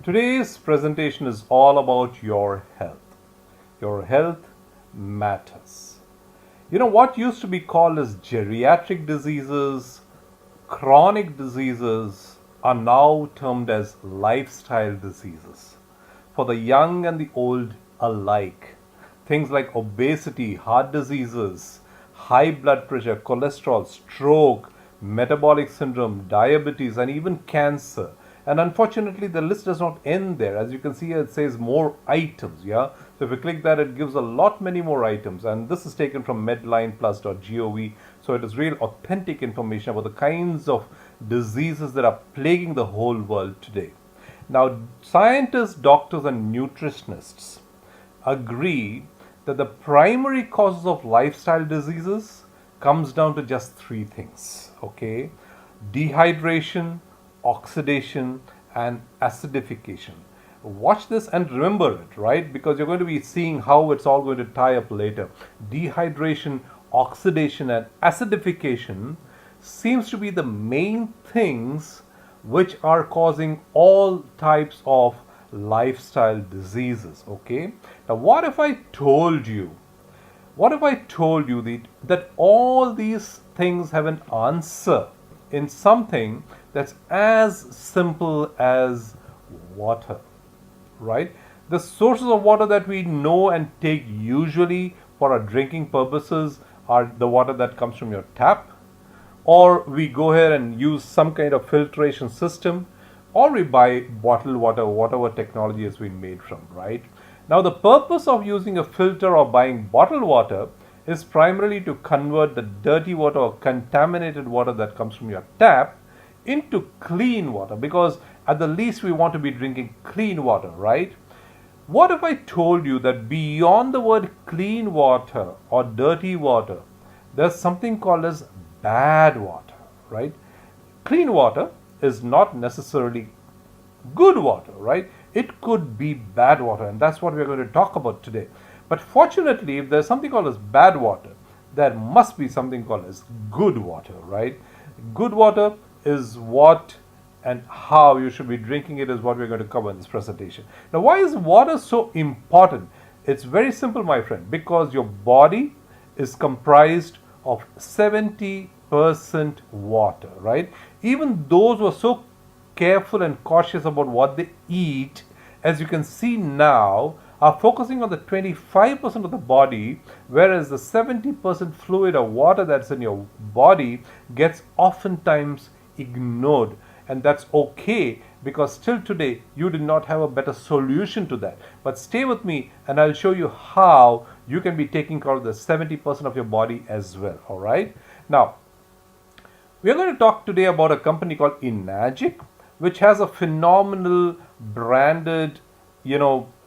Today's presentation is all about your health. Your health matters. You know, what used to be called as geriatric diseases, chronic diseases, are now termed as lifestyle diseases for the young and the old alike. Things like obesity, heart diseases, high blood pressure, cholesterol, stroke, metabolic syndrome, diabetes, and even cancer. And unfortunately, the list does not end there. As you can see here, it says more items. Yeah. So if you click that, it gives a lot many more items. And this is taken from medlineplus.gov. So it is real authentic information about the kinds of diseases that are plaguing the whole world today. Now, scientists, doctors, and nutritionists agree that the primary causes of lifestyle diseases comes down to just three things. Okay, dehydration, oxidation, and acidification. Watch this and remember it, right? Because you're going to be seeing how it's all going to tie up later. Dehydration, oxidation, and acidification seems to be the main things which are causing all types of lifestyle diseases. Okay, now what if I told you that all these things have an answer in something that's as simple as water, right? The sources of water that we know and take usually for our drinking purposes are the water that comes from your tap, or we go ahead and use some kind of filtration system, or we buy bottled water, whatever technology has been made from, right? Now, the purpose of using a filter or buying bottled water is primarily to convert the dirty water or contaminated water that comes from your tap into clean water, because at the least we want to be drinking clean water, right? What if I told you that beyond the word clean water or dirty water, there's something called as bad water, right? Clean water is not necessarily good water, right? It could be bad water, and that's what we're going to talk about today. But fortunately, if there's something called as bad water, there must be something called as good water, right? Good water is what and how you should be drinking it is what we're going to cover in this presentation. Now, why is water so important? It's very simple, my friend, because your body is comprised of 70% water, right? Even those who are so careful and cautious about what they eat, as you can see now, are focusing on the 25% of the body, whereas the 70% fluid or water that's in your body gets oftentimes ignored. And that's okay, because still today you did not have a better solution to that. But stay with me and I'll show you how you can be taking care of the 70% of your body as well. All right. Now, we are going to talk today about a company called Enagic, which has a phenomenal branded,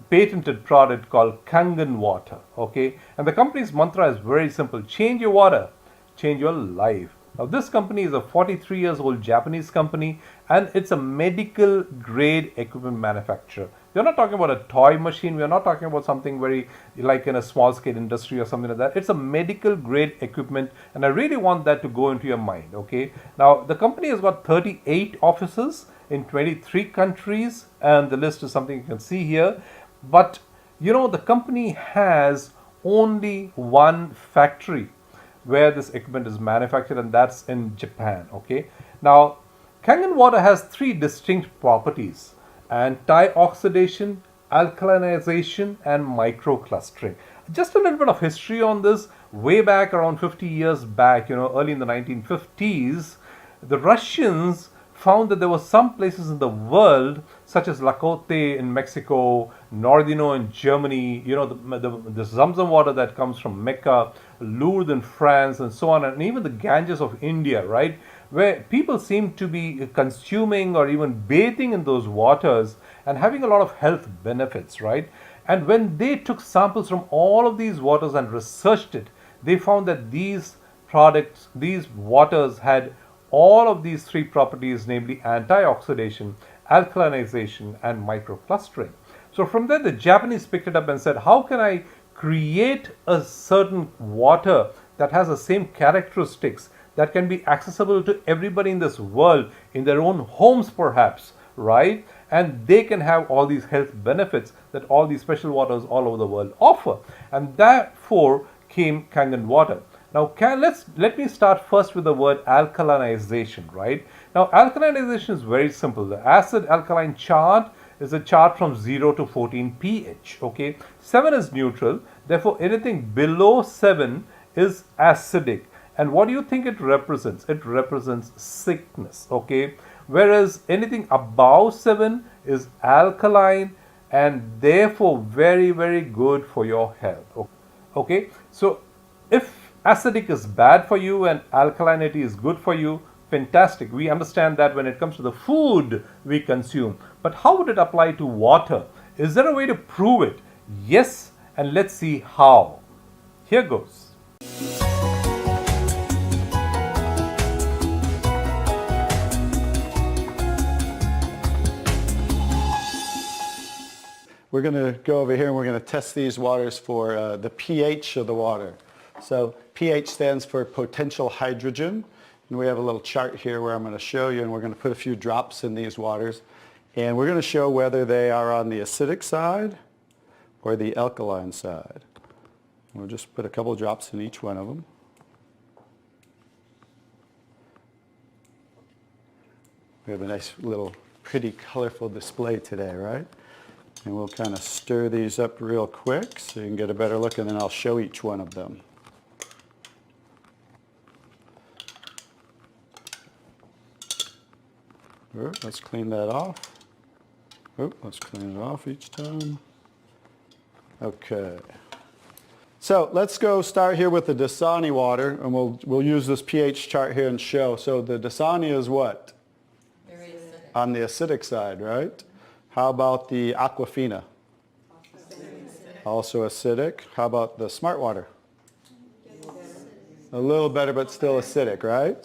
patented product called Kangen water. Okay. And the company's mantra is very simple: change your water, change your life. Now, this company is a 43 years old Japanese company, and it's a medical grade equipment manufacturer. We're not talking about a toy machine. We're not talking about something very like in a small scale industry or something like that. It's a medical grade equipment, and I really want that to go into your mind. Okay. Now, the company has got 38 offices in 23 countries, and the list is something you can see here. But, the company has only one factory where this equipment is manufactured, and that's in Japan. Okay. Now, Kangen water has three distinct properties: antioxidation, alkalinization, and microclustering. Just a little bit of history on this. Way back around 50 years back, early in the 1950s, the Russians found that there were some places in the world, such as Lakote in Mexico, Nordino in Germany, the Zamzam water that comes from Mecca, Lourdes in France, and so on, and even the Ganges of India, right, where people seem to be consuming or even bathing in those waters and having a lot of health benefits, right? And when they took samples from all of these waters and researched it, they found that these waters had all of these three properties, namely antioxidation, alkalinization, and microclustering. So from there, the Japanese picked it up and said, how can I create a certain water that has the same characteristics that can be accessible to everybody in this world, in their own homes perhaps, right? and they can have all these health benefits that all these special waters all over the world offer. And therefore came Kangen water. Now let me start first with the word alkalinization, right? Now alkalinization is very simple. The acid alkaline chart is a chart from 0 to 14 pH, okay? 7 is neutral, therefore anything below 7 is acidic. And what do you think it represents? It represents sickness, okay? Whereas anything above 7 is alkaline and therefore very, very good for your health, okay? So if acidic is bad for you and alkalinity is good for you, fantastic. We understand that when it comes to the food we consume. But how would it apply to water? Is there a way to prove it? Yes, and let's see how. Here goes. We're going to go over here and we're going to test these waters for the pH of the water. So pH stands for potential hydrogen. And we have a little chart here where I'm going to show you, and we're going to put a few drops in these waters. And we're going to show whether they are on the acidic side or the alkaline side. We'll just put a couple of drops in each one of them. We have a nice little pretty colorful display today, right? And we'll kind of stir these up real quick so you can get a better look, and then I'll show each one of them. Let's clean that off. Let's clean it off each time. Okay. So let's go start here with the Dasani water, and we'll use this pH chart here and show. So the Dasani is what? Very acidic. On the acidic side, right? How about the Aquafina? Also acidic. How about the Smart Water? A little better, but still acidic, right?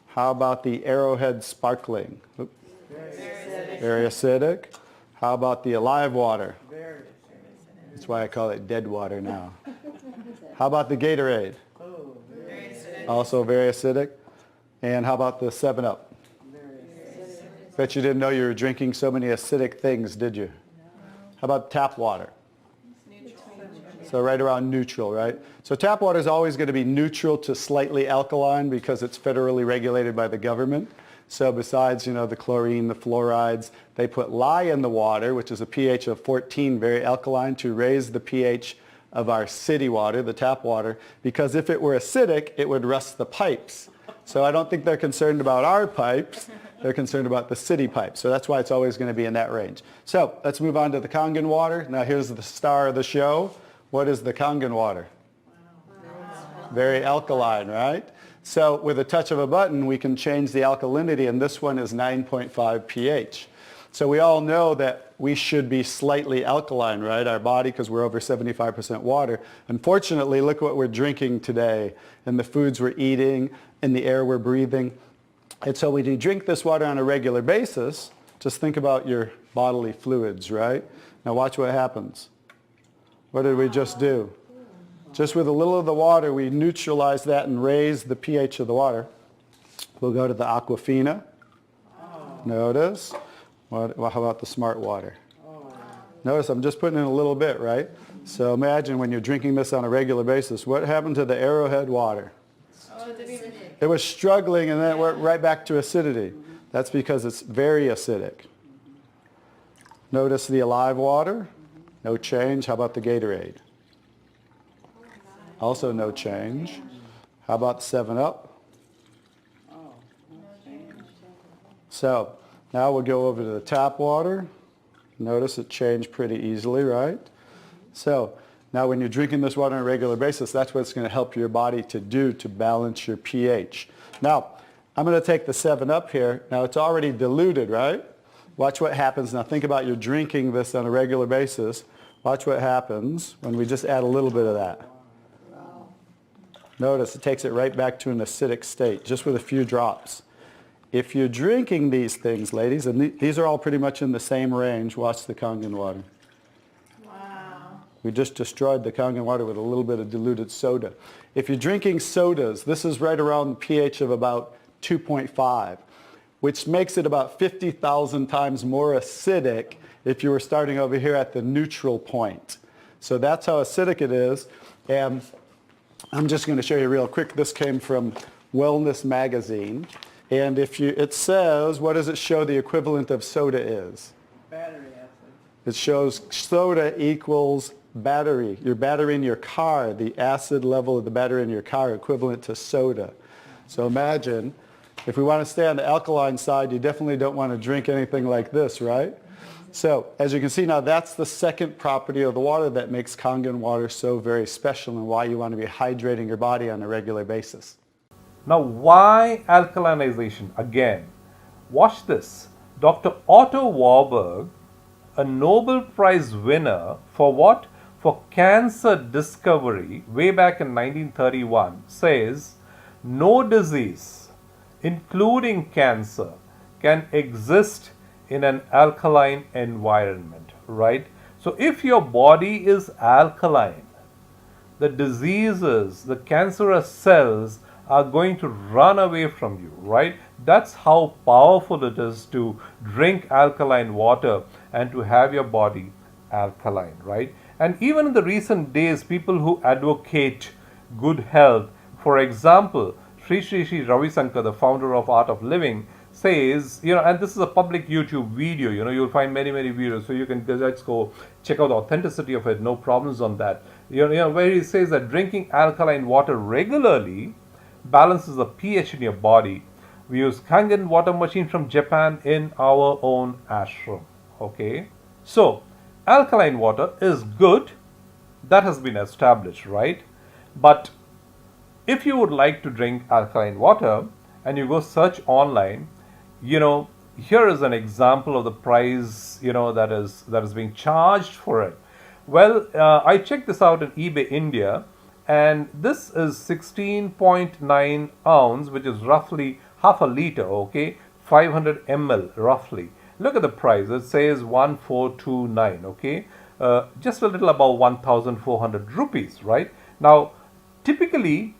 How about the Arrowhead Sparkling? Very acidic. How about the Alive Water? That's why I call it dead water now. How about the Gatorade? Very acidic. Also very acidic. And how about the 7-Up? Bet you didn't know you were drinking so many acidic things, did you? How about tap water? So right around neutral, right? So tap water is always going to be neutral to slightly alkaline because it's federally regulated by the government. So besides, the chlorine, the fluorides, they put lye in the water, which is a pH of 14, very alkaline, to raise the pH of our city water, the tap water, because if it were acidic, it would rust the pipes. So I don't think they're concerned about our pipes. They're concerned about the city pipes. So that's why it's always going to be in that range. So let's move on to the Kangen water. Now here's the star of the show. What is the Kangen water? Very alkaline, right? So with a touch of a button, we can change the alkalinity, and this one is 9.5 pH. So we all know that we should be slightly alkaline, right? Our body, because we're over 75% water. Unfortunately, look what we're drinking today, and the foods we're eating, and the air we're breathing. And so when you drink this water on a regular basis, just think about your bodily fluids, right? Now watch what happens. What did we just do? Just with a little of the water, we neutralize that and raise the pH of the water. We'll go to the Aquafina. Notice. How about the Smart Water? Notice I'm just putting in a little bit, right? So imagine when you're drinking this on a regular basis, what happened to the Arrowhead water? It was struggling, and then it went right back to acidity. That's because it's very acidic. Notice the Alive water. No change. How about the Gatorade? Also no change. How about the 7-Up? So now we'll go over to the tap water. Notice it changed pretty easily, right? So now when you're drinking this water on a regular basis, that's what it's going to help your body to do to balance your pH. Now, I'm going to take the 7-Up here. Now it's already diluted, right? Watch what happens. Now think about you're drinking this on a regular basis. Watch what happens when we just add a little bit of that. Notice it takes it right back to an acidic state, just with a few drops. If you're drinking these things, ladies, and these are all pretty much in the same range, watch the Kangen water. Wow. We just destroyed the Kangen water with a little bit of diluted soda. If you're drinking sodas, this is right around the pH of about 2.5. which makes it about 50,000 times more acidic if you were starting over here at the neutral point. So that's how acidic it is. And I'm just going to show you real quick. This came from Wellness Magazine. And it says, what does it show the equivalent of soda is? Battery acid. It shows soda equals battery. Your battery in your car, the acid level of the battery in your car equivalent to soda. So imagine, if we want to stay on the alkaline side, you definitely don't want to drink anything like this, right? So as you can see now, that's the second property of the water that makes Kangen water so very special and why you want to be hydrating your body on a regular basis. Now, why alkalinization? Again, watch this. Dr. Otto Warburg, a Nobel Prize winner for what? For cancer discovery way back in 1931, says no disease, including cancer, can exist in an alkaline environment, right? So if your body is alkaline, the diseases, the cancerous cells are going to run away from you, right? That's how powerful it is to drink alkaline water and to have your body alkaline, right? And even in the recent days, people who advocate good health, for example, Sri Ravi Shankar, the founder of Art of Living, says, and this is a public YouTube video, you'll find many videos, so you can just go check out the authenticity of it, no problems on that. Where he says that drinking alkaline water regularly balances the pH in your body. We use Kangen water machine from Japan in our own ashram. Okay, so alkaline water is good. That has been established, right? But if you would like to drink alkaline water and you go search online, here is an example of the price, that is being charged for it. Well, I checked this out in eBay India, and this is 16.9 ounce, which is roughly half a liter, okay, 500 ml roughly. Look at the price. It says 1429, okay, just a little above 1,400 rupees, right? Now, typically,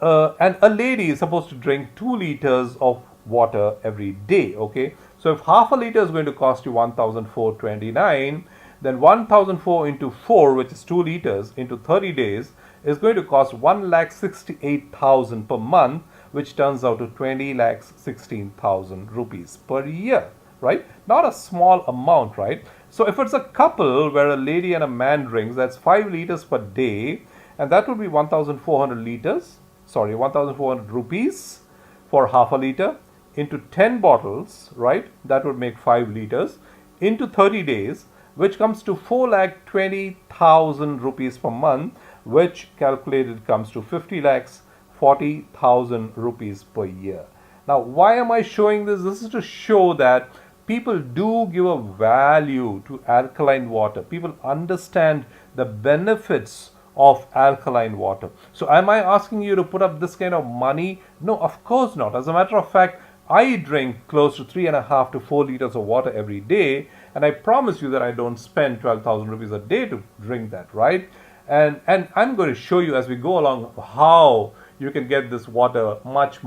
and a lady is supposed to drink 2 liters of water every day, okay? So if half a liter is going to cost you 1,429, then 1,004 into 4, which is 2 liters, into 30 days is going to cost 1,68,000 per month, which turns out to 20,16,000 rupees per year, right? Not a small amount, right? So if it's a couple where a lady and a man drinks, that's 5 liters per day, and that would be 1,400 rupees for half a liter into 10 bottles, right? That would make 5 liters into 30 days, which comes to 4,20,000 rupees per month, which calculated comes to 50,40,000 rupees per year. Now, why am I showing this? This is to show that people do give a value to alkaline water. People understand the benefits of alkaline water. So am I asking you to put up this kind of money? No, of course not. As a matter of fact, I drink close to 3.5 to 4 liters of water every day, and I promise you that I don't spend 12,000 rupees a day to drink that, right? And I'm going to show you as we go along how you can get this water much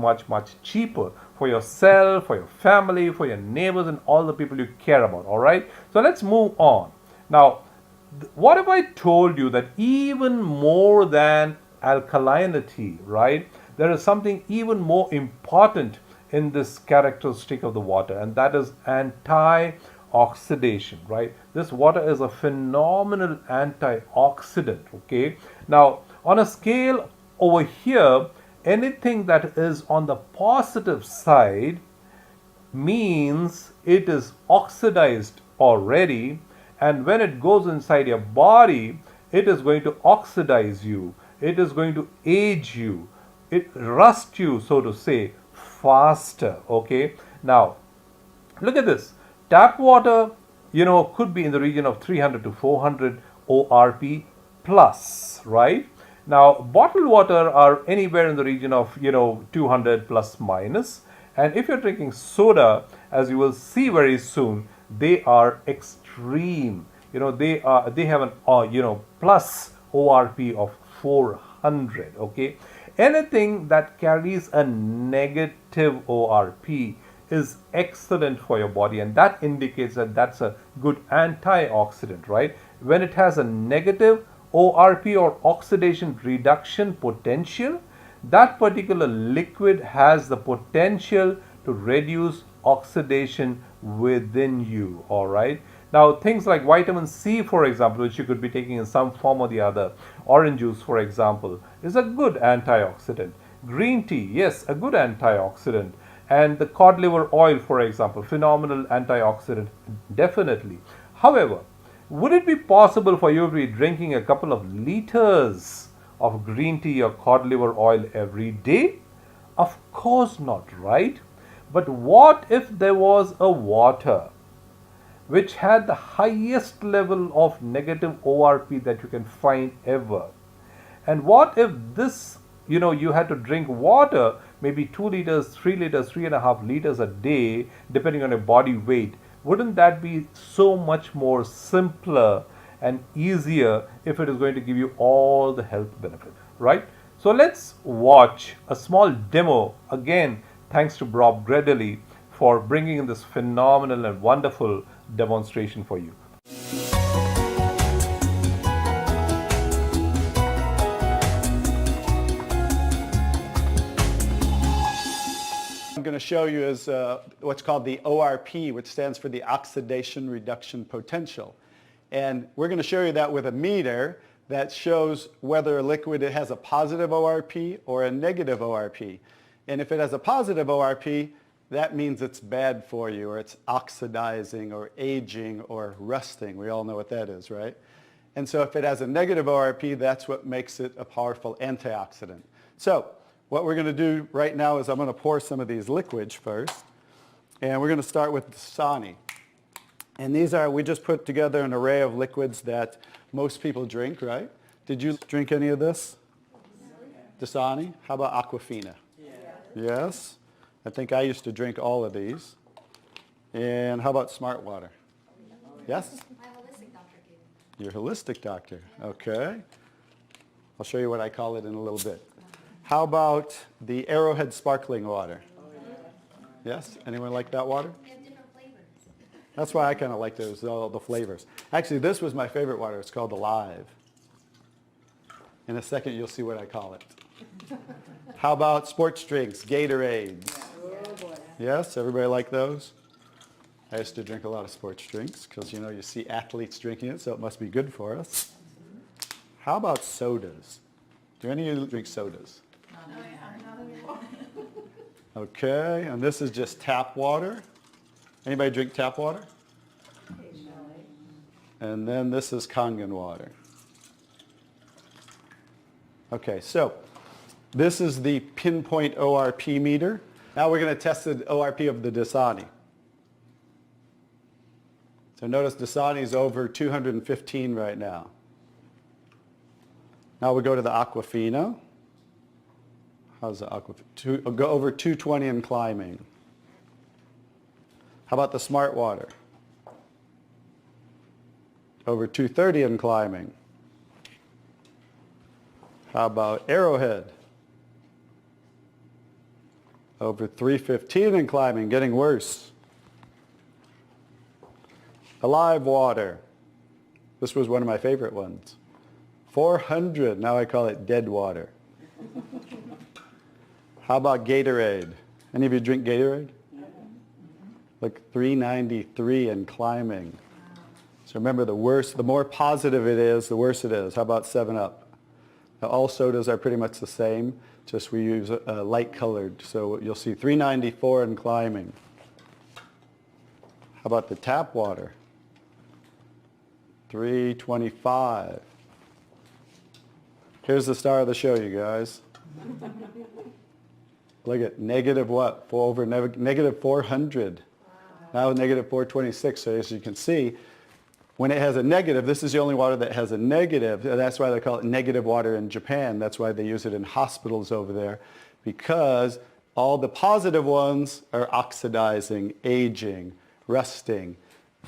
cheaper for yourself, for your family, for your neighbors, and all the people you care about, all right? So let's move on. Now, what if I told you that even more than alkalinity, right, there is something even more important in this characteristic of the water, and that is antioxidation, right? This water is a phenomenal antioxidant, okay? Now, on a scale over here, anything that is on the positive side means it is oxidized already, and when it goes inside your body, it is going to oxidize you, it is going to age you, it rust you, so to say, faster, okay? Now, look at this. Tap water, could be in the region of 300 to 400 ORP plus, right? Now, bottled water are anywhere in the region of, 200 plus minus. And if you're drinking soda, as you will see very soon, they are extreme. They have an, plus ORP of 400, okay? Anything that carries a negative ORP is excellent for your body, and that indicates that that's a good antioxidant, right? When it has a negative ORP or oxidation reduction potential, that particular liquid has the potential to reduce oxidation within you, all right? Now, things like vitamin C, for example, which you could be taking in some form or the other, orange juice, for example, is a good antioxidant. Green tea, yes, a good antioxidant. And the cod liver oil, for example, phenomenal antioxidant, definitely. However, would it be possible for you to be drinking a couple of liters of green tea or cod liver oil every day? Of course not, right? But what if there was a water which had the highest level of negative ORP that you can find ever? And what if this, you had to drink water, maybe 2 liters, 3 liters, 3.5 liters a day, depending on your body weight? Wouldn't that be so much more simpler and easier if it is going to give you all the health benefits, right? So let's watch a small demo. Again, thanks to Bob Gredeley for bringing in this phenomenal and wonderful demonstration for you. I'm going to show you is what's called the ORP, which stands for the oxidation reduction potential. And we're going to show you that with a meter that shows whether a liquid has a positive ORP or a negative ORP. And if it has a positive ORP, that means it's bad for you, or it's oxidizing or aging or rusting. We all know what that is, right? And so if it has a negative ORP, that's what makes it a powerful antioxidant. So what we're going to do right now is I'm going to pour some of these liquids first. And we're going to start with Dasani. And these are, we just put together an array of liquids that most people drink, right? Did you drink any of this? Dasani? How about Aquafina? Yes. I think I used to drink all of these. And how about Smart Water? Yes? My holistic doctor gave it. Your holistic doctor. Okay. I'll show you what I call it in a little bit. How about the Arrowhead sparkling water? Yes? Anyone like that water? They have different flavors. That's why I kind of like those, all the flavors. Actually, this was my favorite water. It's called Alive. In a second, you'll see what I call it. How about sports drinks, Gatorades? Yes, everybody like those? I used to drink a lot of sports drinks because, you see athletes drinking it, so it must be good for us. How about sodas? Do any of you drink sodas? Okay, and this is just tap water. Anybody drink tap water? And then this is Kangen water. Okay, so this is the pinpoint ORP meter. Now we're going to test the ORP of the Dasani. So notice Dasani is over 215 right now. Now we go to the Aquafina. How's the Aquafina? Go over 220 and climbing. How about the Smart Water? Over 230 and climbing. How about Arrowhead? Over 315 and climbing, getting worse. Alive Water. This was one of my favorite ones. 400, now I call it dead water. How about Gatorade? Any of you drink Gatorade? Like 393 and climbing. So remember, the more positive it is, the worse it is. How about 7-Up? Now, all sodas are pretty much the same, just we use light colored. So you'll see 394 and climbing. How about the tap water? 325. Here's the star of the show, you guys. Look at negative what? Negative 400. Now negative 426. So as you can see, when it has a negative, this is the only water that has a negative. That's why they call it negative water in Japan. That's why they use it in hospitals over there, because all the positive ones are oxidizing, aging, rusting,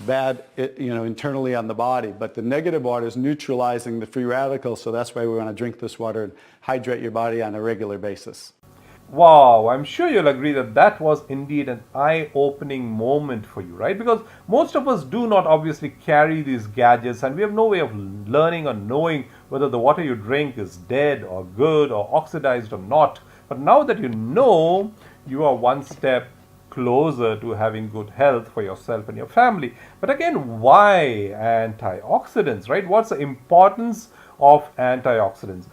bad, internally on the body. But the negative water is neutralizing the free radicals, so that's why we want to drink this water and hydrate your body on a regular basis. Wow, I'm sure you'll agree that that was indeed an eye-opening moment for you, right? Because most of us do not obviously carry these gadgets and we have no way of learning or knowing whether the water you drink is dead or good or oxidized or not. But now that you know, you are one step closer to having good health for yourself and your family. But again, why antioxidants, right? What's the importance of antioxidants?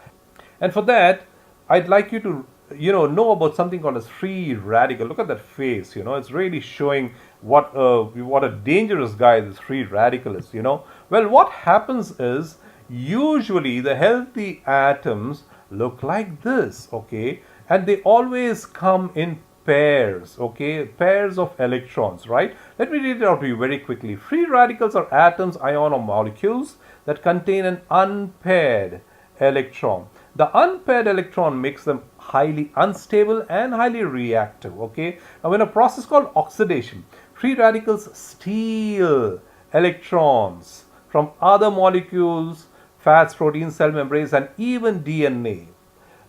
And for that, I'd like you to know about something called as free radical. Look at that face. It's really showing what a dangerous guy this free radical is. Well, what happens is usually the healthy atoms look like this, okay, and they always come in pairs, okay, pairs of electrons, right? Let me read it out to you very quickly. Free radicals are atoms, ion, or molecules that contain an unpaired electron. The unpaired electron makes them highly unstable and highly reactive, okay? Now, in a process called oxidation, free radicals steal electrons from other molecules, fats, proteins, cell membranes, and even DNA,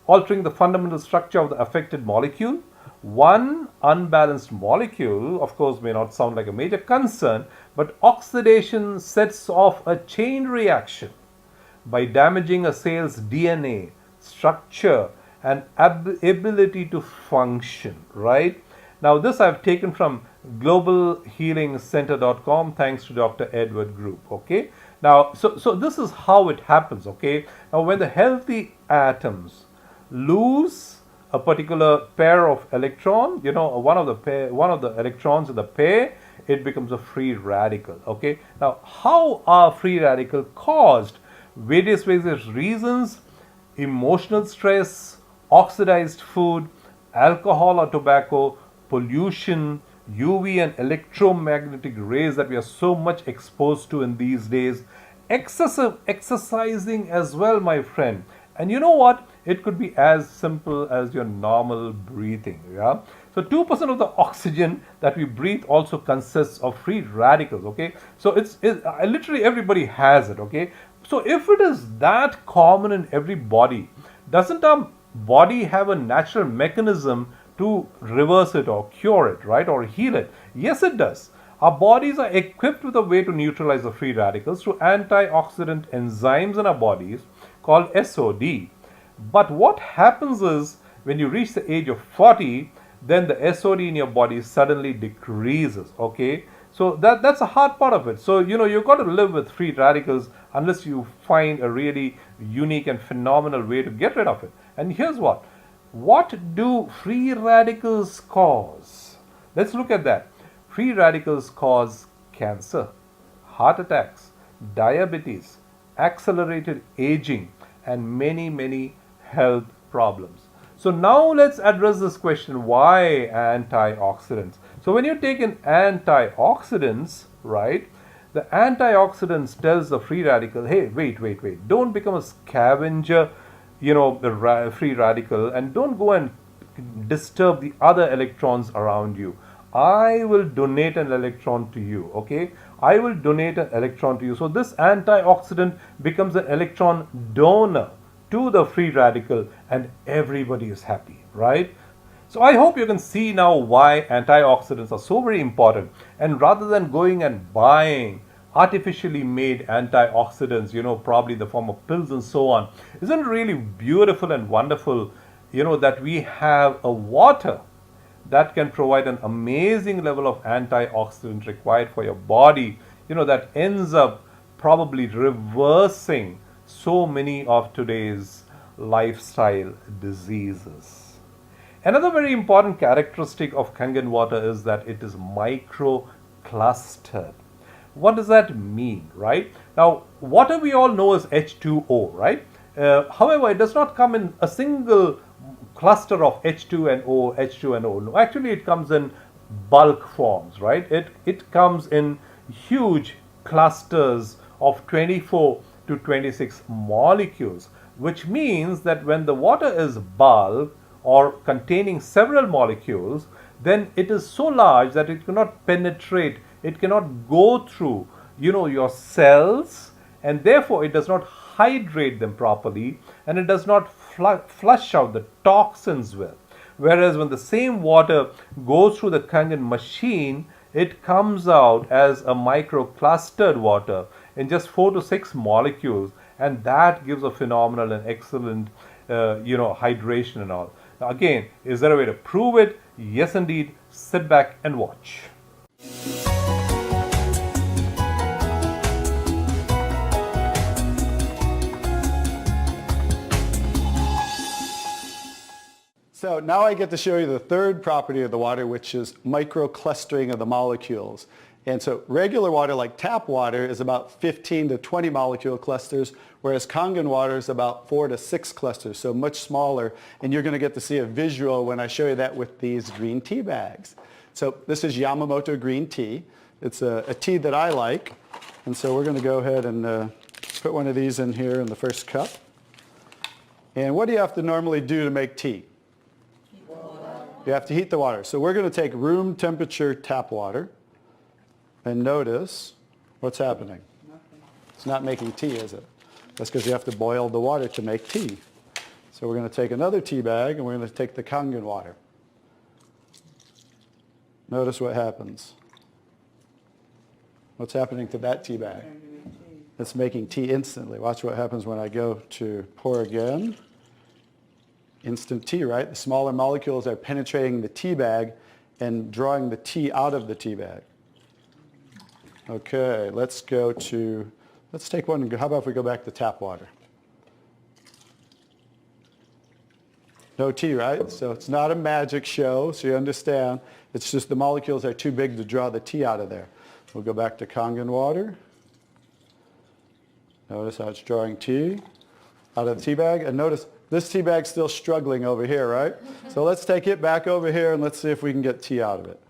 altering the fundamental structure of the affected molecule. One unbalanced molecule, of course, may not sound like a major concern, but oxidation sets off a chain reaction by damaging a cell's DNA, structure, and ability to function, right? Now, this I've taken from globalhealingcenter.com, thanks to Dr. Edward Group, okay? Now, so this is how it happens, okay? Now, when the healthy atoms lose a particular pair of electron, one of the electrons in the pair, it becomes a free radical, okay? Now, how are free radical caused? Various reasons: emotional stress, oxidized food, alcohol or tobacco, pollution, UV and electromagnetic rays that we are so much exposed to in these days, excessive exercising as well, my friend. And you know what? It could be as simple as your normal breathing. Yeah. So 2% of the oxygen that we breathe also consists of free radicals. Okay. So it's literally everybody has it. Okay. So if it is that common in every body, doesn't our body have a natural mechanism to reverse it or cure it, right? Or heal it? Yes, it does. Our bodies are equipped with a way to neutralize the free radicals through antioxidant enzymes in our bodies called SOD. But what happens is when you reach the age of 40, then the SOD in your body suddenly decreases, okay? So that's a hard part of it. So, you've got to live with free radicals unless you find a really unique and phenomenal way to get rid of it. And here's what. What do free radicals cause? Let's look at that. Free radicals cause cancer, heart attacks, diabetes, accelerated aging, and many, many health problems. So now let's address this question, why antioxidants? So when you take in antioxidants, right, the antioxidants tells the free radical, hey, wait, don't become a scavenger, the free radical, and don't go and disturb the other electrons around you. I will donate an electron to you, okay? I will donate an electron to you. So this antioxidant becomes an electron donor to the free radical and everybody is happy, right? So I hope you can see now why antioxidants are so very important. And rather than going and buying artificially made antioxidants, probably in the form of pills and so on, isn't it really beautiful and wonderful, that we have a water that can provide an amazing level of antioxidant required for your body, that ends up probably reversing so many of today's lifestyle diseases. Another very important characteristic of Kangen water is that it is micro-clustered. What does that mean, right? Now, water we all know is H2O, right? However, it does not come in a single cluster of H2NO, H2NO. No, actually, it comes in bulk forms, right? It comes in huge clusters of 24 to 26 molecules, which means that when the water is bulk or containing several molecules, then it is so large that it cannot penetrate, it cannot go through, your cells, and therefore it does not hydrate them properly, and it does not flush out the toxins well. Whereas when the same water goes through the Kangen machine, it comes out as a microclustered water in just 4 to 6 molecules, and that gives a phenomenal and excellent hydration and all. Now again, is there a way to prove it? Yes indeed. Sit back and watch. So now I get to show you the third property of the water, which is microclustering of the molecules. And so regular water, like tap water, is about 15 to 20 molecule clusters, whereas Kangen water is about 4 to 6 clusters, so much smaller. And you're going to get to see a visual when I show you that with these green tea bags. So this is Yamamoto green tea. It's a tea that I like. And so we're going to go ahead and put one of these in here in the first cup. And what do you have to normally do to make tea? You have to heat the water. So we're going to take room temperature tap water. And notice what's happening. It's not making tea, is it? That's because you have to boil the water to make tea. So we're going to take another tea bag and we're going to take the Kangen water. Notice what happens. What's happening to that tea bag? It's making tea instantly. Watch what happens when I go to pour again. Instant tea, right? The smaller molecules are penetrating the tea bag and drawing the tea out of the tea bag. Okay, let's take one, how about if we go back to tap water? No tea, right? So it's not a magic show, so you understand. It's just the molecules are too big to draw the tea out of there. We'll go back to Kangen water. Notice how it's drawing tea out of the tea bag. And notice this tea bag's still struggling over here, right? So let's take it back over here and let's see if we can get tea out of it.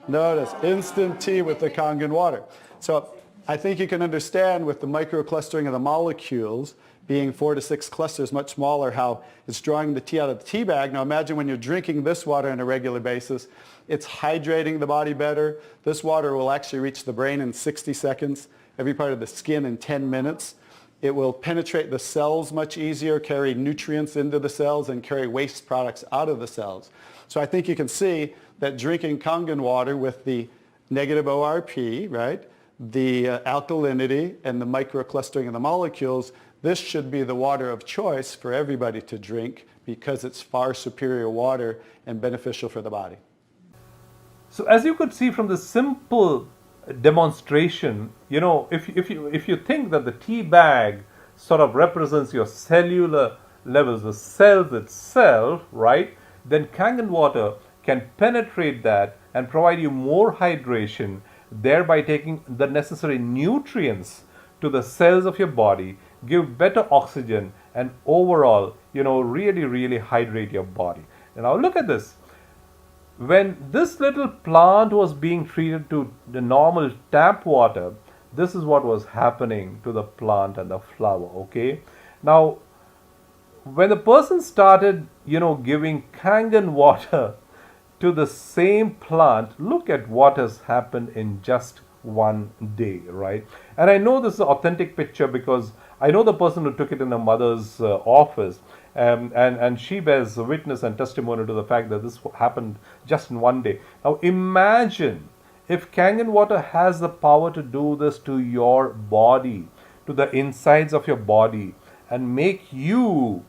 Notice, instant tea with the Kangen water. So I think you can understand with the microclustering of the molecules being 4 to 6 clusters, much smaller, how it's drawing the tea out of the tea bag. Now imagine when you're drinking this water on a regular basis, it's hydrating the body better. This water will actually reach the brain in 60 seconds, every part of the skin in 10 minutes. It will penetrate the cells much easier, carry nutrients into the cells, and carry waste products out of the cells. So I think you can see that drinking Kangen water with the negative ORP, right, the alkalinity and the microclustering of the molecules, this should be the water of choice for everybody to drink because it's far superior water and beneficial for the body. So as you could see from the simple demonstration, if you think that the tea bag sort of represents your cellular levels, the cells itself, right, then Kangen water can penetrate that and provide you more hydration, thereby taking the necessary nutrients to the cells of your body, give better oxygen, and overall, really hydrate your body. And now look at this. When this little plant was being treated to the normal tap water, this is what was happening to the plant and the flower, okay? Now, when the person started, giving Kangen water to the same plant, look at what has happened in just one day, right? And I know this is an authentic picture because I know the person who took it in her mother's office, and she bears witness and testimony to the fact that this happened just in one day. Now imagine if Kangen water has the power to do this to your body, to the insides of your body, and make you,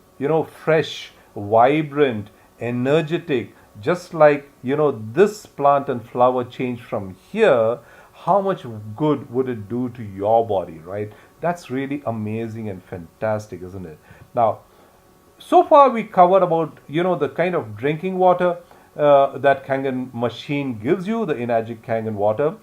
fresh, vibrant, energetic, just like, this plant and flower changed from here, how much good would it do to your body, right? That's really amazing and fantastic, isn't it? Now, so far we covered about, the kind of drinking water that Kangen machine gives you, the Enagic Kangen water.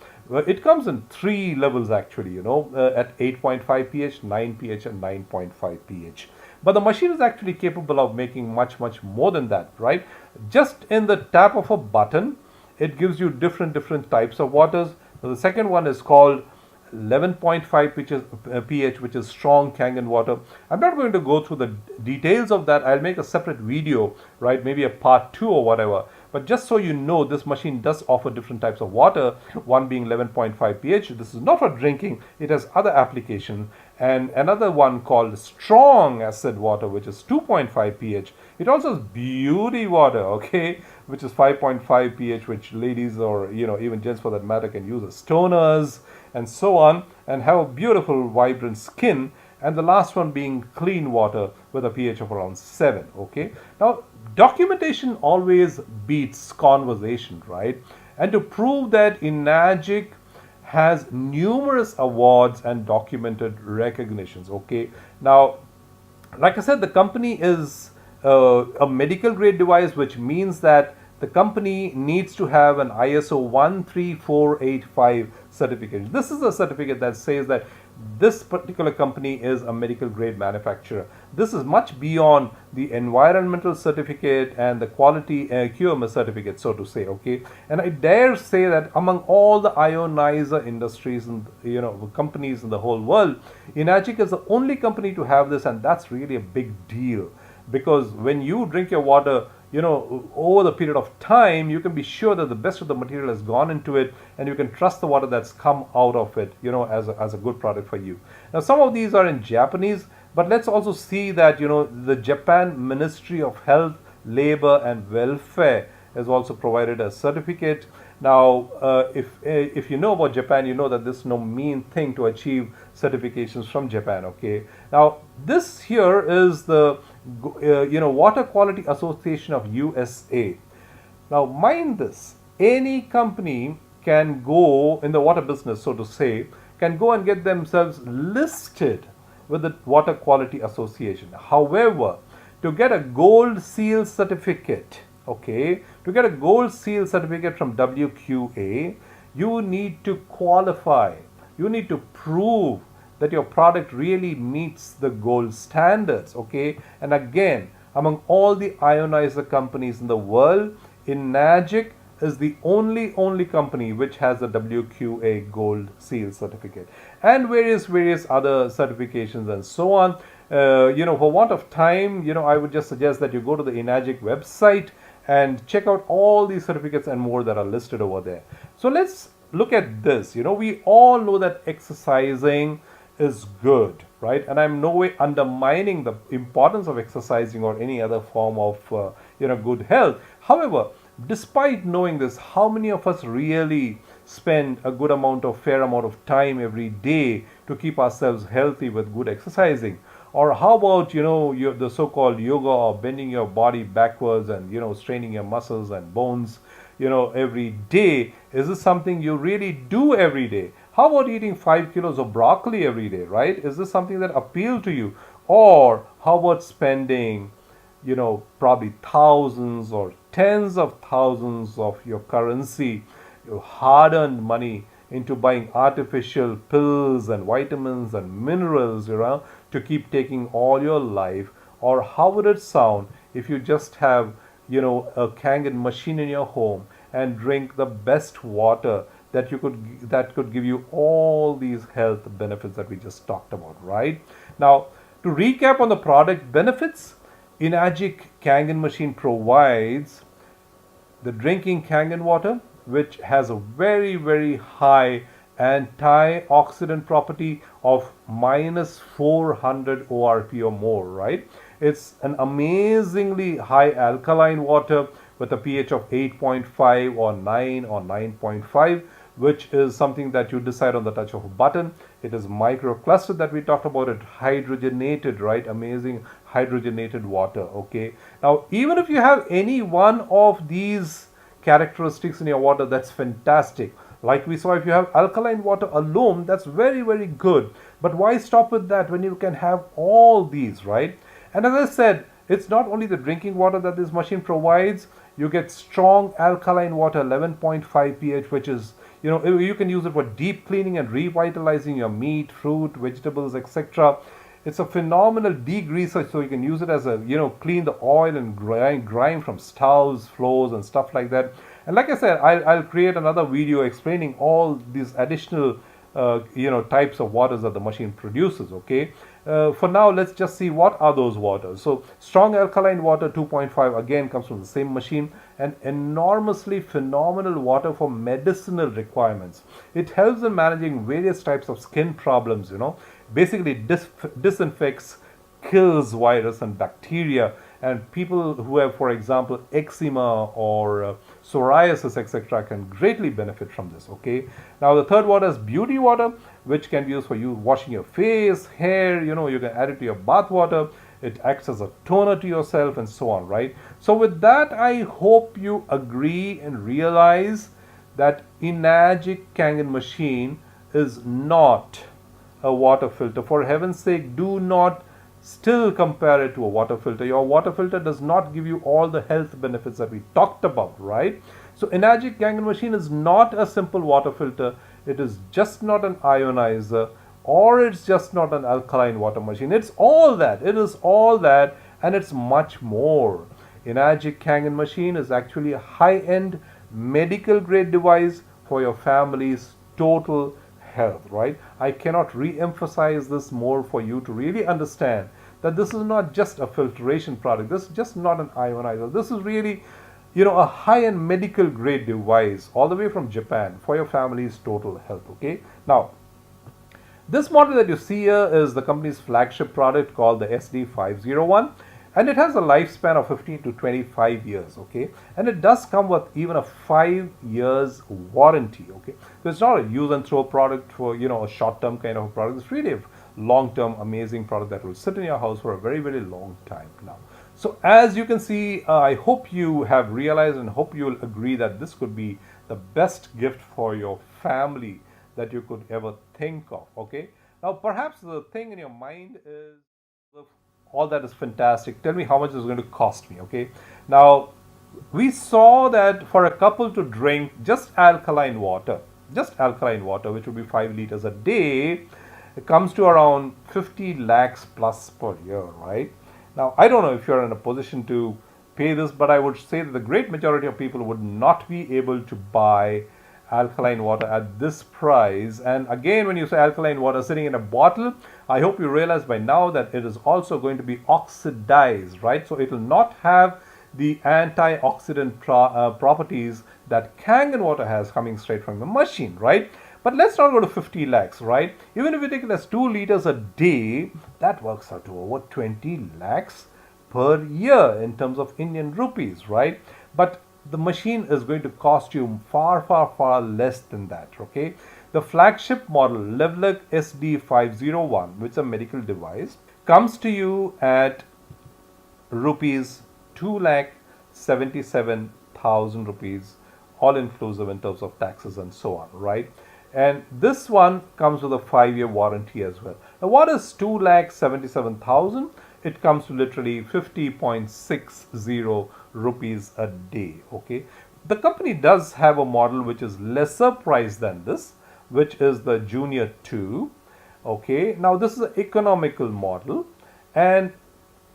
It comes in 3 levels actually, at 8.5 pH, 9 pH, and 9.5 pH. But the machine is actually capable of making much more than that, right? Just in the tap of a button, it gives you different types of waters. The second one is called 11.5 pH, which is strong Kangen water. I'm not going to go through the details of that. I'll make a separate video, right? Maybe a part 2 or whatever. But just so you know, this machine does offer different types of water, one being 11.5 pH. This is not for drinking. It has other applications. and another one called strong acid water, which is 2.5 pH. It also has beauty water, okay, which is 5.5 pH, which ladies or even gents for that matter can use as toners and so on, and have a beautiful vibrant skin. And the last one being clean water with a pH of around 7. Okay, now documentation always beats conversation, right? And to prove that, Enagic has numerous awards and documented recognitions. Okay, now like I said, the company is a medical grade device, which means that the company needs to have an ISO 13485 certificate. This is a certificate that says that this particular company is a medical grade manufacturer. This is much beyond the environmental certificate and the quality QMS certificate, so to say. Okay, and I dare say that among all the ionizer industries and companies in the whole world, Enagic is the only company to have this, and that's really a big deal, because when you drink your water, over the period of time, you can be sure that the best of the material has gone into it, and you can trust the water that's come out of it, as a good product for you. Now, some of these are in Japanese, but let's also see that, the Japan Ministry of Health, Labor and Welfare has also provided a certificate. Now, if you know about Japan, you know that this is no mean thing to achieve certifications from Japan. Okay. Now, this here is the Water Quality Association of USA. Now, mind this: any company can go in the water business, so to say, can go and get themselves listed with the Water Quality Association. However, to get a gold seal certificate, okay, to get a gold seal certificate from WQA, you need to qualify. You need to prove that your product really meets the gold standards, okay? And again, among all the ionizer companies in the world, Enagic is the only company which has a WQA gold seal certificate, and various other certifications and so on. For want of time, I would just suggest that you go to the Enagic website and check out all these certificates and more that are listed over there. So let's look at this. We all know that exercising is good, right? And I'm no way undermining the importance of exercising or any other form of good health. However, despite knowing this, how many of us really spend a fair amount of time every day to keep ourselves healthy with good exercising? Or how about the so-called yoga, or bending your body backwards and straining your muscles and bones every day? Is this something you really do every day? How about eating 5 kilos of broccoli every day, right? Is this something that appeals to you? Or how about spending probably thousands or tens of thousands of your currency, your hard-earned money, into buying artificial pills and vitamins and minerals to keep taking all your life? Or how would it sound if you just have a Kangen machine in your home and drink the best water that could give you all these health benefits that we just talked about, right? Now, to recap on the product benefits, Enagic Kangen machine provides the drinking Kangen water, which has a very, very high antioxidant property of minus 400 ORP or more, right? It's an amazingly high alkaline water with a pH of 8.5 or 9 or 9.5, which is something that you decide on the touch of a button. It is microclustered that we talked about, it hydrogenated, right? Amazing hydrogenated water, okay? Now, even if you have any one of these characteristics in your water, that's fantastic. Like we saw, if you have alkaline water alone, that's very, very good. But why stop with that when you can have all these, right? And as I said, it's not only the drinking water that this machine provides. You get strong alkaline water, 11.5 pH, which is, you can use it for deep cleaning and revitalizing your meat, fruit, vegetables, etc. It's a phenomenal degreaser, so you can use it as a, clean the oil and grime from stoves, floors and stuff like that. And like I said, I'll create another video explaining all these additional, types of waters that the machine produces, okay? For now, let's just see what are those waters. So strong alkaline water 2.5 again comes from the same machine, and enormously phenomenal water for medicinal requirements. It helps in managing various types of skin problems, basically disinfects, kills virus and bacteria, and people who have, for example, eczema or psoriasis, etc., can greatly benefit from this. Okay, now the third water is beauty water, which can be used for you washing your face, hair. You can add it to your bath water. It acts as a toner to yourself and so on, right? So with that, I hope you agree and realize that Enagic Kangen machine is not a water filter. For heaven's sake, do not still compare it to a water filter. Your water filter does not give you all the health benefits that we talked about, right? So Enagic Kangen machine is not a simple water filter. It is just not an ionizer, or it's just not an alkaline water machine. It's all that. It is all that, and it's much more. Enagic Kangen machine is actually a high-end medical grade device for your family's total health, right? I cannot re-emphasize this more for you to really understand that this is not just a filtration product. This is just not an ionizer. This is really, a high-end medical grade device all the way from Japan for your family's total health. Okay, now this model that you see here is the company's flagship product called the SD501, and it has a lifespan of 15 to 25 years. Okay, and it does come with even a 5 years warranty. Okay, so it's not a use and throw product for a short-term kind of a product. It's really a long-term amazing product that will sit in your house for a very, very long time now. So as you can see, I hope you have realized and hope you will agree that this could be the best gift for your family that you could ever think of. Okay, now perhaps the thing in your mind is, all that is fantastic, tell me how much it's going to cost me. Okay, now we saw that for a couple to drink just alkaline water, which would be 5 liters a day, it comes to around 50 lakhs plus per year, right? Now I don't know if you're in a position to pay this, but I would say that the great majority of people would not be able to buy alkaline water at this price. And again, when you say alkaline water sitting in a bottle, I hope you realize by now that it is also going to be oxidized, right? So it will not have the antioxidant properties that Kangen water has coming straight from the machine, right? But let's not go to 50 lakhs, right? Even if you take it as 2 liters a day, that works out to over 20 lakhs per year in terms of Indian rupees, right? But the machine is going to cost you far, far, far less than that. Okay, the flagship model Levlek SD501, which is a medical device, comes to you at rupees 2,77,000 rupees, all inclusive in terms of taxes and so on, right? And this one comes with a 5-year warranty as well. Now what is 2,77,000? It comes to literally 50.60 rupees a day. Okay, the company does have a model which is lesser priced than this, which is the Junior 2. Okay, now this is an economical model, and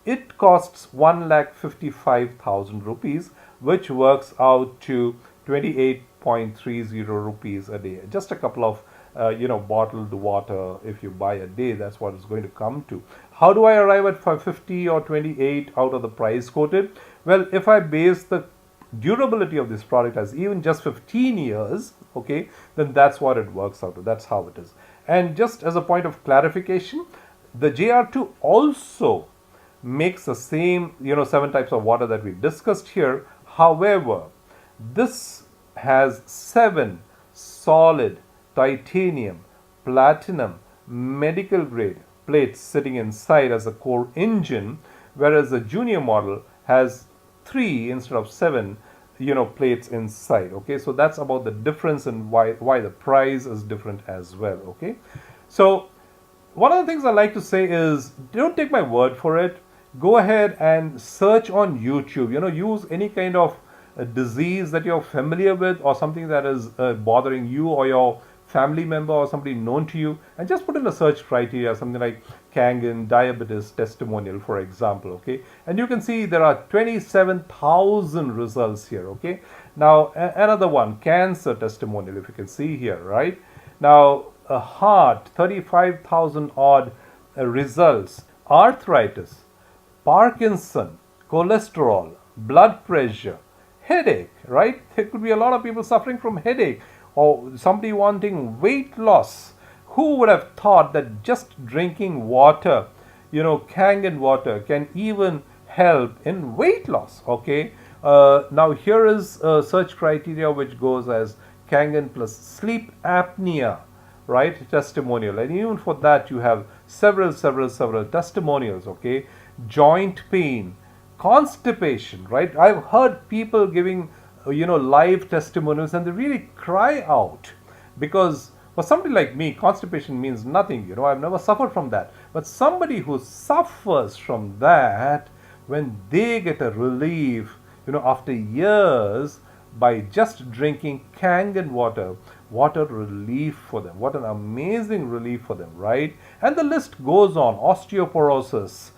it costs 1,55,000 rupees, which works out to 28.30 rupees a day. Just a couple of bottled water, if you buy a day, that's what it's going to come to. How do I arrive at 50 or 28 out of the price quoted? Well, if I base the durability of this product as even just 15 years, okay, then that's what it works out to. That's how it is. And just as a point of clarification, the JR2 also makes the same 7 types of water that we discussed here. However, this has 7 solid titanium, platinum, medical grade plates sitting inside as a core engine, whereas the junior model has 3 instead of 7 plates inside. Okay, so that's about the difference and why the price is different as well. Okay, so one of the things I like to say is, don't take my word for it. Go ahead and search on YouTube. Use any kind of disease that you're familiar with, or something that is bothering you or your family member or somebody known to you, and just put in a search criteria, something like Kangen diabetes testimonial, for example. Okay, and you can see there are 27,000 results here. Okay, now another one, cancer testimonial, if you can see here, right? Now a heart, 35,000 odd results, arthritis, Parkinson, cholesterol, blood pressure, headache, right? There could be a lot of people suffering from headache, or somebody wanting weight loss. who would have thought that just drinking water, Kangen water, can even help in weight loss? Okay. Now here is a search criteria which goes as Kangen plus sleep apnea, right? Testimonial, and even for that you have several testimonials. Okay. Joint pain, constipation, right? I've heard people giving live testimonials, and they really cry out, because for somebody like me, constipation means nothing. I've never suffered from that. But somebody who suffers from that, when they get a relief, after years, by just drinking Kangen water, what a relief for them. What an amazing relief for them, right? And the list goes on. Osteoporosis.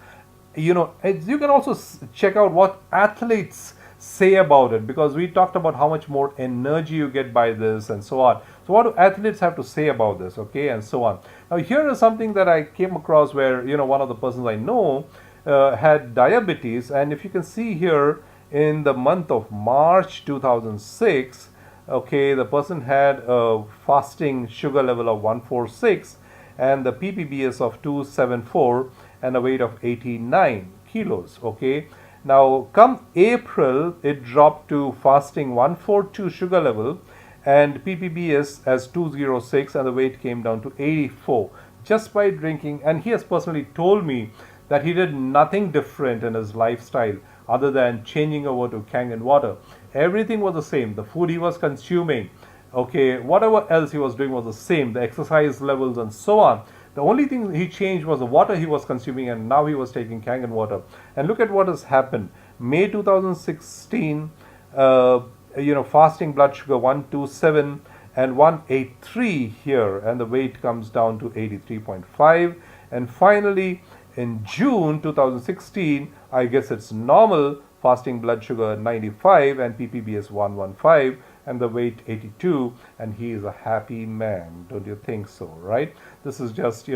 You can also check out what athletes say about it, because we talked about how much more energy you get by this and so on. So what do athletes have to say about this? Okay, and so on. Now here is something that I came across where one of the persons I know had diabetes, and if you can see here, in the month of March 2006, okay, the person had a fasting sugar level of 146 and the ppbs of 274 and a weight of 89 kilos. Okay, now come April, it dropped to fasting 142 sugar level and ppbs as 206, and the weight came down to 84 just by drinking. And he has personally told me that he did nothing different in his lifestyle other than changing over to Kangen water. Everything was the same. The food he was consuming, okay, whatever else he was doing was the same, the exercise levels and so on. The only thing he changed was the water he was consuming, and now he was taking Kangen water. And look at what has happened. May 2016, fasting blood sugar 127 and 183 here, and the weight comes down to 83.5. And finally, in June 2016, I guess it's normal, fasting blood sugar 95 and ppbs 115 and the weight 82, and he is a happy man. Don't you think so, right? This is just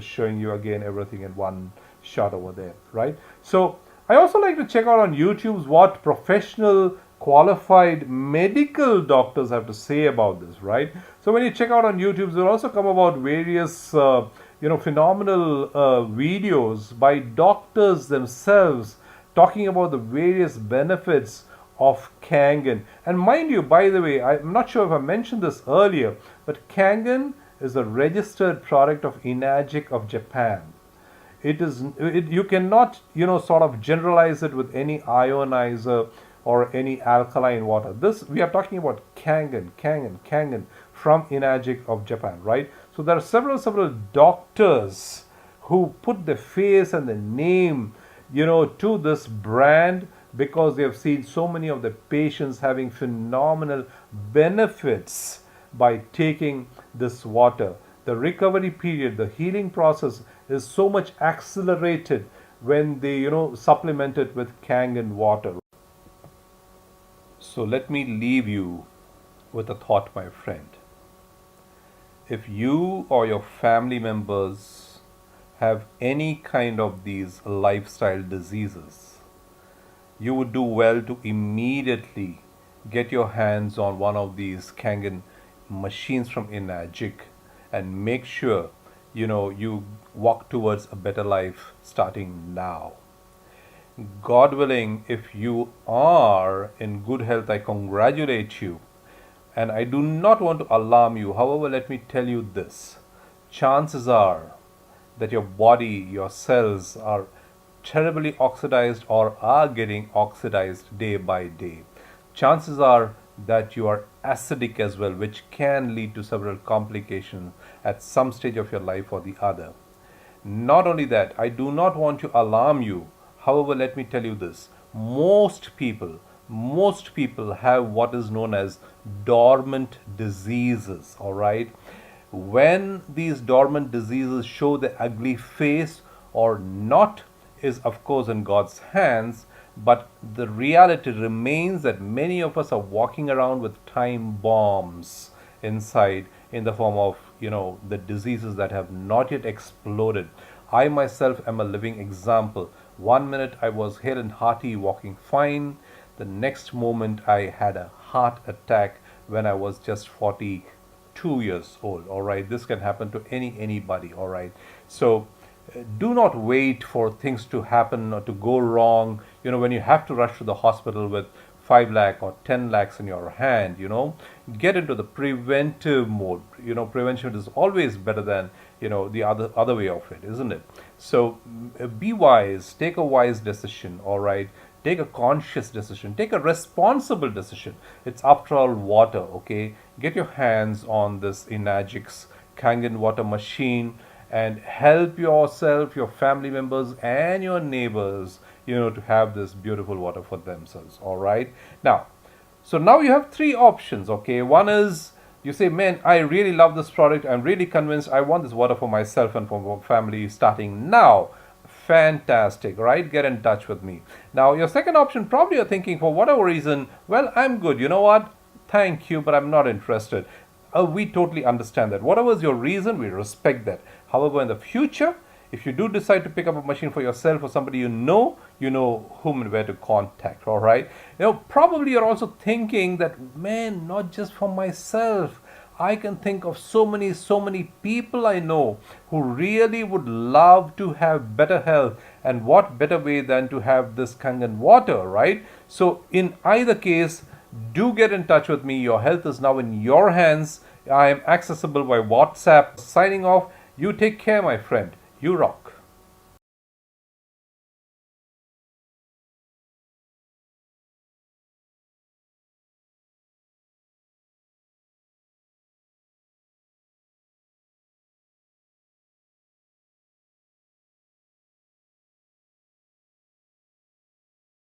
showing you again everything in one shot over there, right? So I also like to check out on YouTube what professional qualified medical doctors have to say about this, right? So when you check out on YouTube, there will also come about various phenomenal videos by doctors themselves talking about the various benefits of Kangen. And mind you, by the way, I'm not sure if I mentioned this earlier, but Kangen is a registered product of Enagic of Japan. You cannot sort of generalize it with any ionizer or any alkaline water. This, we are talking about Kangen from Enagic of Japan, right? So there are several doctors who put their face and their name to this brand, because they have seen so many of the patients having phenomenal benefits by taking this water. The recovery period, the healing process is so much accelerated when they supplement it with Kangen water. So let me leave you with a thought, my friend. If you or your family members have any kind of these lifestyle diseases, you would do well to immediately get your hands on one of these Kangen machines from Enagic and make sure you walk towards a better life starting now. God willing, if you are in good health, I congratulate you. And I do not want to alarm you. However, let me tell you this. Chances are that your body, your cells are terribly oxidized or are getting oxidized day by day. Chances are that you are acidic as well, which can lead to several complications at some stage of your life or the other. Not only that, I do not want to alarm you. However, let me tell you this. Most people have what is known as dormant diseases, all right? When these dormant diseases show the ugly face or not is of course in God's hands, but the reality remains that many of us are walking around with time bombs inside in the form of the diseases that have not yet exploded. I myself am a living example. 1 minute I was hale and hearty, walking fine. The next moment I had a heart attack when I was just 42 2 years old. All right, this can happen to anybody. All right, so do not wait for things to happen or to go wrong. When you have to rush to the hospital with 5 lakh or 10 lakhs in your hand, get into the preventive mode. Prevention is always better than the other way of it, isn't it? So be wise, take a wise decision. All right, take a conscious decision, take a responsible decision. It's after all water. Okay, get your hands on this Enagix Kangen water machine and help yourself, your family members, and your neighbors, to have this beautiful water for themselves. All right. So now you have 3 options. Okay, one is you say, man, I really love this product. I'm really convinced I want this water for myself and for my family starting now. Fantastic, right? Get in touch with me. Now, your second option, probably you're thinking for whatever reason, well, I'm good. You know what? Thank you, but I'm not interested. We totally understand that. Whatever is your reason, we respect that. However, in the future, if you do decide to pick up a machine for yourself or somebody you know whom and where to contact. All right. Probably you're also thinking that, man, not just for myself. I can think of so many people I know who really would love to have better health, and what better way than to have this Kangen water, right? So in either case, do get in touch with me. Your health is now in your hands. I am accessible by WhatsApp. Signing off. You take care, my friend. You rock.